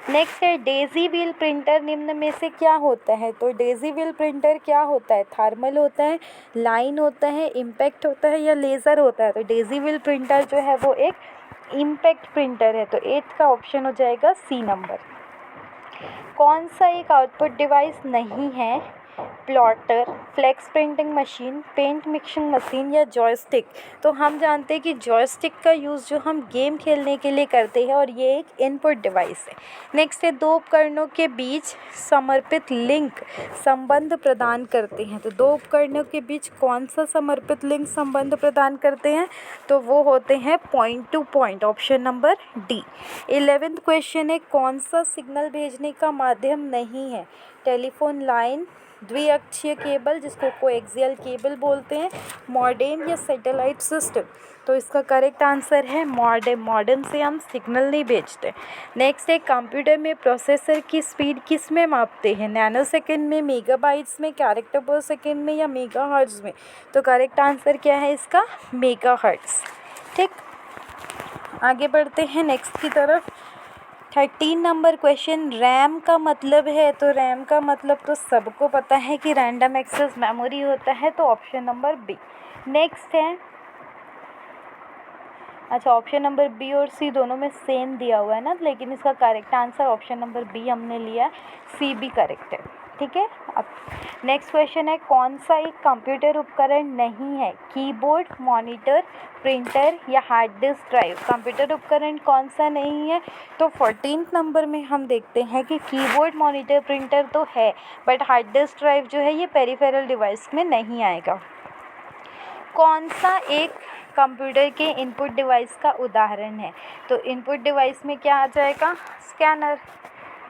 नेक्स्ट है डेज़ी व्हील प्रिंटर निम्न में से क्या होता है? तो डेज़ी व्हील प्रिंटर क्या होता है? थर्मल होता है, लाइन होता है, इम्पैक्ट होता है या लेज़र होता है? तो डेज़ी व्हील प्रिंटर जो है वो एक इम्पैक्ट प्रिंटर है। तो 8th का ऑप्शन हो जाएगा सी नंबर। कौन सा एक आउटपुट डिवाइस नहीं है? Plotter, flex printing machine, paint mixing machine या जॉयस्टिक? तो हम जानते हैं कि जॉयस्टिक का यूज़ जो हम गेम खेलने के लिए करते हैं और ये एक इनपुट डिवाइस है। नेक्स्ट है दो उपकरणों के बीच समर्पित लिंक संबंध प्रदान करते हैं। तो दो उपकरणों के बीच कौन सा समर्पित लिंक संबंध प्रदान करते हैं? तो वो होते हैं point two point, option number D. 11th question है कौन सा सिग्नल भेजने का माध्यम नहीं है? टेलीफोन लाइन, द्विअक्षीय केबल जिसको कोएक्सियल केबल बोलते हैं, मॉडेम या सैटेलाइट सिस्टम? तो इसका करेक्ट आंसर है मॉडेम। मॉडेम से हम सिग्नल नहीं भेजते। नेक्स्ट है कंप्यूटर में प्रोसेसर की स्पीड किस में मापते हैं? नैनो सेकेंड में, मेगाबाइट्स में, कैरेक्टर पर सेकेंड में या मेगाहर्ट्ज़ में? तो करेक्ट आंसर क्या है इसका? मेगाहर्ट्ज़। ठीक, आगे बढ़ते हैं नेक्स्ट की तरफ। 13 नंबर क्वेश्चन, रैम का मतलब है? तो रैम का मतलब तो सबको पता है कि रैंडम एक्सेस मेमोरी होता है, तो ऑप्शन नंबर बी। नेक्स्ट है, अच्छा ऑप्शन नंबर बी और सी दोनों में सेम दिया हुआ है ना, लेकिन इसका correct answer option number B हमने लिया, सी भी करेक्ट है। ठीक है, अब नेक्स्ट क्वेश्चन है कौन सा एक कंप्यूटर उपकरण नहीं है? कीबोर्ड, मॉनिटर, प्रिंटर या हार्ड डिस्क ड्राइव? कंप्यूटर उपकरण कौन सा नहीं है? तो 14th नंबर में हम देखते हैं कि कीबोर्ड, मॉनिटर, प्रिंटर तो है, बट हार्ड डिस्क ड्राइव जो है ये पेरिफेरल डिवाइस में नहीं आएगा। कौन सा एक कंप्यूटर के इनपुट डिवाइस का उदाहरण है? तो इनपुट डिवाइस में क्या आ जाएगा? स्कैनर।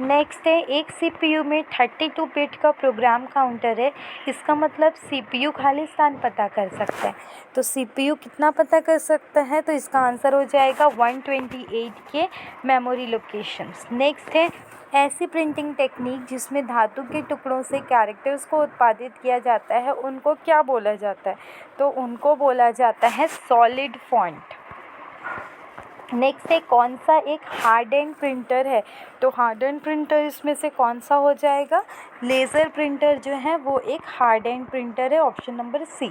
नेक्स्ट है एक सीपीयू में 32 बिट का प्रोग्राम काउंटर है, इसका मतलब सीपीयू खाली स्थान पता कर सकता है। तो सीपीयू कितना पता कर सकता है? तो इसका आंसर हो जाएगा 128 के मेमोरी लोकेशंस। नेक्स्ट है ऐसी प्रिंटिंग टेक्निक जिसमें धातु के टुकड़ों से कैरेक्टर्स को उत्पादित किया जाता है उनको क्या बोला जाता है? तो उनको बोला जाता है सॉलिड फॉन्ट। नेक्स्ट है कौन सा एक हार्ड एंड प्रिंटर है? तो हार्ड एंड प्रिंटर इसमें से कौन सा हो जाएगा? लेज़र प्रिंटर जो है वो एक हार्ड एंड प्रिंटर है, option number C.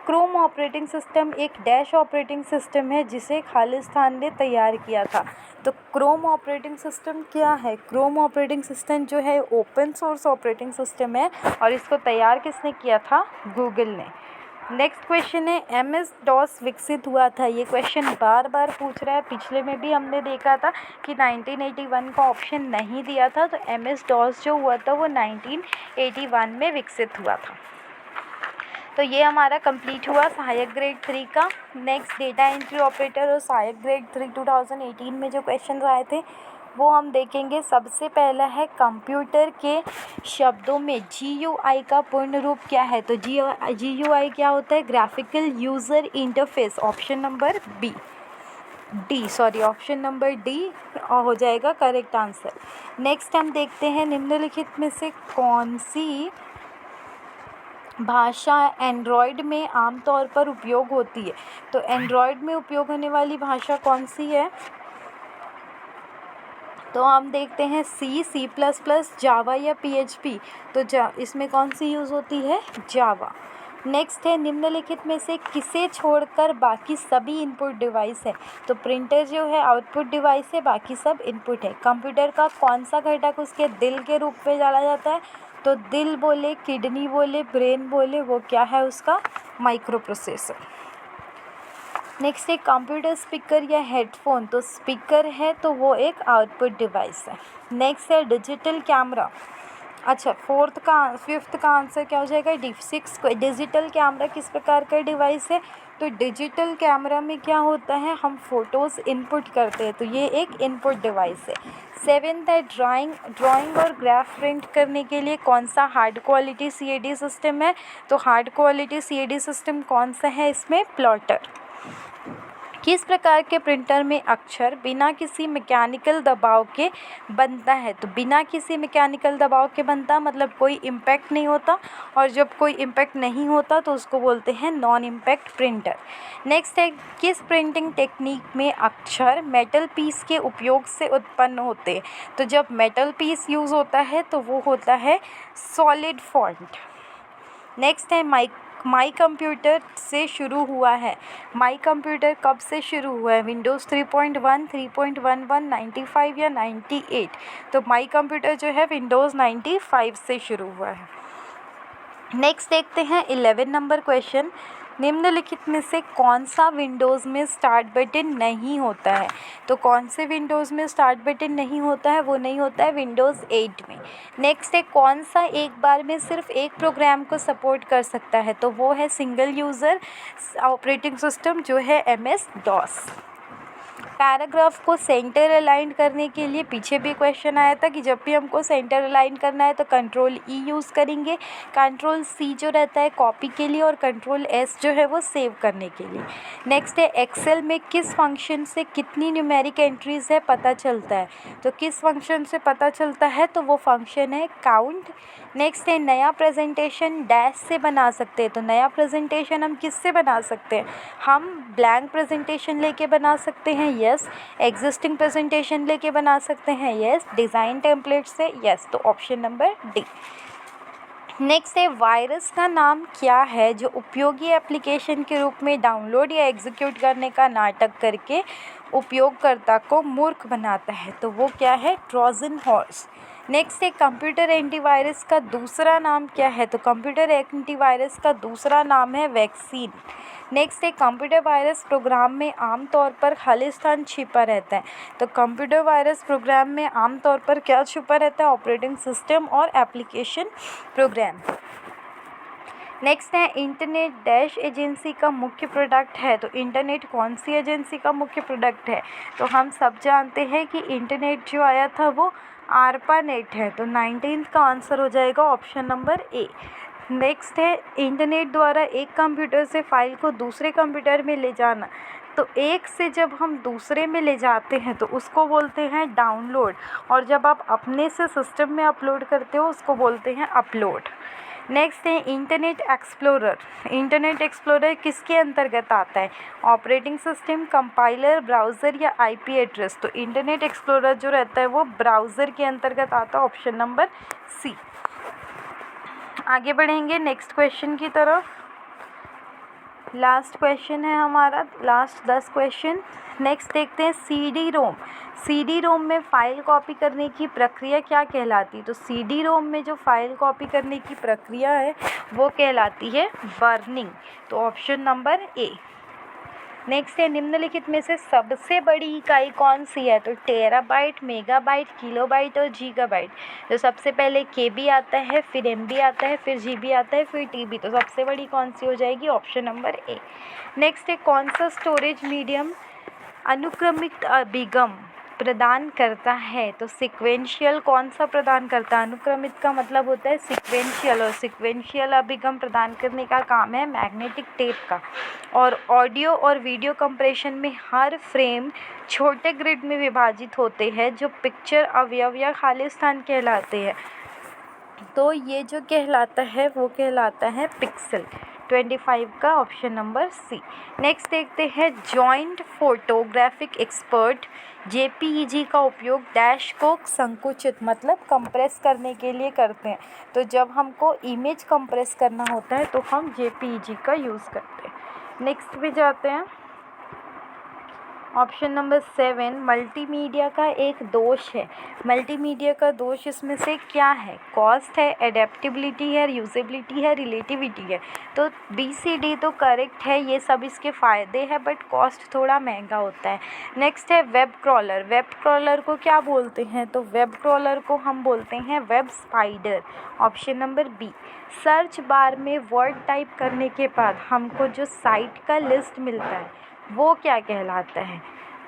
Chrome operating system एक डैश ऑपरेटिंग सिस्टम है जिसे खालिस्तान ने तैयार किया था। तो क्रोम ऑपरेटिंग सिस्टम क्या है? क्रोम ऑपरेटिंग सिस्टम जो है ओपन सोर्स ऑपरेटिंग सिस्टम है और इसको तैयार किसने किया था? गूगल ने। नेक्स्ट क्वेश्चन है MS DOS विकसित हुआ था? ये क्वेश्चन बार बार पूछ रहा है, पिछले में भी हमने देखा था कि 1981 का ऑप्शन नहीं दिया था, तो MS DOS जो हुआ था वो 1981 में विकसित हुआ था। तो ये हमारा कंप्लीट हुआ सहायक ग्रेड 3 का। नेक्स्ट डेटा एंट्री ऑपरेटर और सहायक ग्रेड 3 2018 में जो क्वेश्चन आए थे वो हम देखेंगे। सबसे पहला है कंप्यूटर के शब्दों में GUI का पूर्ण रूप क्या है? तो GUI क्या होता है? Graphical user interface, option number option number D हो जाएगा करेक्ट आंसर। नेक्स्ट हम देखते हैं निम्नलिखित में से कौन सी भाषा एंड्रॉयड में आमतौर पर उपयोग होती है? तो एंड्रॉयड में उपयोग होने वाली भाषा कौन सी है? तो हम देखते हैं C++, जावा या PHP। तो इसमें कौन सी यूज़ होती है? जावा। नेक्स्ट है निम्नलिखित में से किसे छोड़कर बाकी सभी इनपुट डिवाइस है? तो प्रिंटर जो है आउटपुट डिवाइस है, बाकी सब इनपुट है। कंप्यूटर का कौन सा घटक उसके दिल के रूप में जाना जाता है? तो दिल बोले, किडनी बोले, ब्रेन बोले, वो क्या है उसका? Micro processor. नेक्स्ट है कंप्यूटर स्पीकर या हेडफोन? तो स्पीकर है तो वो एक आउटपुट डिवाइस है। नेक्स्ट है डिजिटल कैमरा। अच्छा फिफ्थ का आंसर क्या हो जाएगा? D6। डिजिटल कैमरा किस प्रकार का डिवाइस है? तो डिजिटल कैमरा में क्या होता है? हम फोटोज़ इनपुट करते हैं, तो ये एक इनपुट डिवाइस है। 7th है ड्राइंग और ग्राफ प्रिंट करने के लिए कौन सा हार्ड क्वालिटी CAD सिस्टम है? तो हार्ड क्वालिटी CAD सिस्टम कौन सा है इसमें? प्लॉटर। किस प्रकार के प्रिंटर में अक्षर बिना किसी मैकेनिकल दबाव के बनता है? तो बिना किसी मैकेनिकल दबाव के बनता मतलब कोई इम्पैक्ट नहीं होता, और जब कोई इम्पैक्ट नहीं होता तो उसको बोलते हैं नॉन इम्पैक्ट प्रिंटर। नेक्स्ट है, किस प्रिंटिंग टेक्निक में अक्षर मेटल पीस के उपयोग से उत्पन्न होते हैं? तो जब मेटल पीस यूज़ होता है तो वो होता है सॉलिड फॉन्ट। नेक्स्ट है, माई कंप्यूटर से शुरू हुआ है। माई कंप्यूटर कब से शुरू हुआ है? विंडोज़ 3.1, 3.11, 95 या 98? तो माई कंप्यूटर जो है विंडोज़ 95 से शुरू हुआ है। नेक्स्ट देखते हैं 11 नंबर क्वेश्चन। निम्नलिखित में से कौन सा विंडोज़ में स्टार्ट बटन नहीं होता है? तो कौन से विंडोज़ में स्टार्ट बटन नहीं होता है? वो नहीं होता है विंडोज़ 8 में। नेक्स्ट है, कौन सा एक बार में सिर्फ एक प्रोग्राम को सपोर्ट कर सकता है? तो वो है सिंगल यूज़र ऑपरेटिंग सिस्टम जो है MS-DOS। पैराग्राफ को सेंटर अलाइन करने के लिए पीछे भी क्वेश्चन आया था कि जब भी हमको सेंटर अलाइन करना है तो कंट्रोल-E यूज़ करेंगे, कंट्रोल-C जो रहता है कॉपी के लिए, और कंट्रोल-S जो है वो सेव करने के लिए। नेक्स्ट है, एक्सेल में किस फंक्शन से कितनी न्यूमेरिक एंट्रीज़ है पता चलता है? तो किस फंक्शन से पता चलता है? तो वो फंक्शन है काउंट। नेक्स्ट है, नया प्रेजेंटेशन डैश से बना सकते हैं। तो नया प्रेजेंटेशन हम किससे बना सकते हैं? हम ब्लैंक प्रेजेंटेशन लेके बना सकते हैं, यस। एग्जिस्टिंग प्रेजेंटेशन लेके बना सकते हैं, यस। डिज़ाइन टेम्पलेट से, यस। तो ऑप्शन नंबर डी। नेक्स्ट है, वायरस का नाम क्या है जो उपयोगी एप्लीकेशन के रूप में डाउनलोड या एग्जीक्यूट करने का नाटक करके उपयोगकर्ता को मूर्ख बनाता है? तो वो क्या है? Trojan horse. नेक्स्ट है, कंप्यूटर एंटीवायरस का दूसरा नाम क्या है? तो कंप्यूटर एंटीवायरस का दूसरा नाम है वैक्सीन। नेक्स्ट है, कंप्यूटर वायरस प्रोग्राम में आमतौर पर खाली स्थान छिपा रहता है। तो कंप्यूटर वायरस प्रोग्राम में आमतौर पर क्या छुपा रहता है? ऑपरेटिंग सिस्टम और एप्लीकेशन प्रोग्राम। नेक्स्ट है, इंटरनेट डैश एजेंसी का मुख्य प्रोडक्ट है। तो इंटरनेट कौन सी एजेंसी का मुख्य प्रोडक्ट है? तो हम सब जानते हैं कि इंटरनेट जो आया था वो ARPANET है। तो 19th का आंसर हो जाएगा ऑप्शन नंबर ए। नेक्स्ट है, इंटरनेट द्वारा एक कंप्यूटर से फाइल को दूसरे कंप्यूटर में ले जाना। तो एक से जब हम दूसरे में ले जाते हैं तो उसको बोलते हैं डाउनलोड, और जब आप अपने से सिस्टम में अपलोड करते हो उसको बोलते हैं अपलोड। नेक्स्ट है, इंटरनेट एक्सप्लोरर। इंटरनेट एक्सप्लोरर किसके अंतर्गत आता है? ऑपरेटिंग सिस्टम, कंपाइलर, ब्राउज़र या IP एड्रेस? तो इंटरनेट एक्सप्लोरर जो रहता है वो ब्राउज़र के अंतर्गत आता है, ऑप्शन नंबर सी। आगे बढ़ेंगे नेक्स्ट क्वेश्चन की तरफ। लास्ट क्वेश्चन है हमारा, लास्ट 10 क्वेश्चन। नेक्स्ट देखते हैं, CD-ROM में फ़ाइल कॉपी करने की प्रक्रिया क्या कहलाती? तो CD-ROM में जो फ़ाइल कॉपी करने की प्रक्रिया है वो कहलाती है बर्निंग। तो ऑप्शन नंबर ए। नेक्स्ट है, निम्नलिखित में से सबसे बड़ी इकाई कौन सी है? तो टेराबाइट, मेगाबाइट, किलोबाइट और गीगाबाइट। तो सबसे पहले KB आता है, फिर MB आता है, फिर GB आता है, फिर TB। तो सबसे बड़ी कौन सी हो जाएगी? Option number A. नेक्स्ट है, कौन सा स्टोरेज मीडियम अनुक्रमिक अभिगम प्रदान करता है? तो सिक्वेंशियल कौन सा प्रदान करता है? अनुक्रमित का मतलब होता है सिक्वेंशियल, और सिक्वेंशियल अभिगम प्रदान करने का काम है मैग्नेटिक टेप का। और ऑडियो और वीडियो कंप्रेशन में हर फ्रेम छोटे ग्रिड में विभाजित होते हैं जो पिक्चर अवयव या खाली स्थान कहलाते हैं। तो ये जो कहलाता है वो कहलाता है पिक्सल। 25 का ऑप्शन नंबर सी। नेक्स्ट देखते हैं, जॉइंट फोटोग्राफिक एक्सपर्ट JPEG का उपयोग डैश को संकुचित मतलब कंप्रेस करने के लिए करते हैं। तो जब हमको इमेज कंप्रेस करना होता है तो हम JPEG का यूज़ करते हैं। नेक्स्ट पे जाते हैं, ऑप्शन नंबर 7, मल्टीमीडिया का एक दोष है। मल्टीमीडिया का दोष इसमें से क्या है? कॉस्ट है, एडेप्टेबिलिटी है, यूजेबिलिटी है, रिलेटिविटी है। तो BCD तो करेक्ट है, ये सब इसके फ़ायदे हैं, बट कॉस्ट थोड़ा महंगा होता है। नेक्स्ट है, वेब क्रॉलर। वेब क्रॉलर को क्या बोलते हैं? तो वेब क्रॉलर को हम बोलते हैं web spider, option number B. Search bar में वर्ड टाइप करने के बाद हमको जो साइट का लिस्ट मिलता है वो क्या कहलाता है?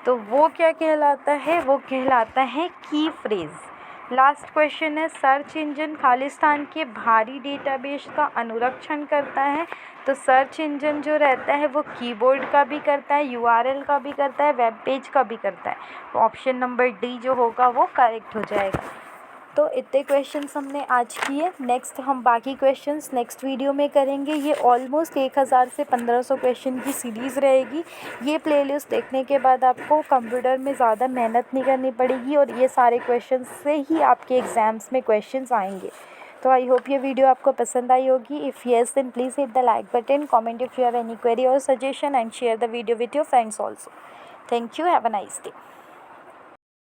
तो वो क्या कहलाता है? वो कहलाता है की फ्रेज़। लास्ट क्वेश्चन है, सर्च इंजन खालिस्तान के भारी डेटाबेस का अनुरक्षण करता है। तो सर्च इंजन जो रहता है वो कीबोर्ड का भी करता है, यूआरएल का भी करता है, वेब पेज का भी करता है। तो ऑप्शन नंबर डी जो होगा वो करेक्ट हो जाएगा। तो इतने क्वेश्चंस हमने आज किए। नेक्स्ट हम बाकी क्वेश्चंस नेक्स्ट वीडियो में करेंगे। ये ऑलमोस्ट 1000 से 1500 क्वेश्चन की सीरीज़ रहेगी। ये प्लेलिस्ट देखने के बाद आपको कंप्यूटर में ज़्यादा मेहनत नहीं करनी पड़ेगी और ये सारे क्वेश्चंस से ही आपके एग्ज़ाम्स में क्वेश्चंस आएंगे। तो आई होप ये वीडियो आपको पसंद आई होगी। If yes then please hit the like button, comment if you have any query और suggestion and share the video with your friends also. Thank you, have a nice day.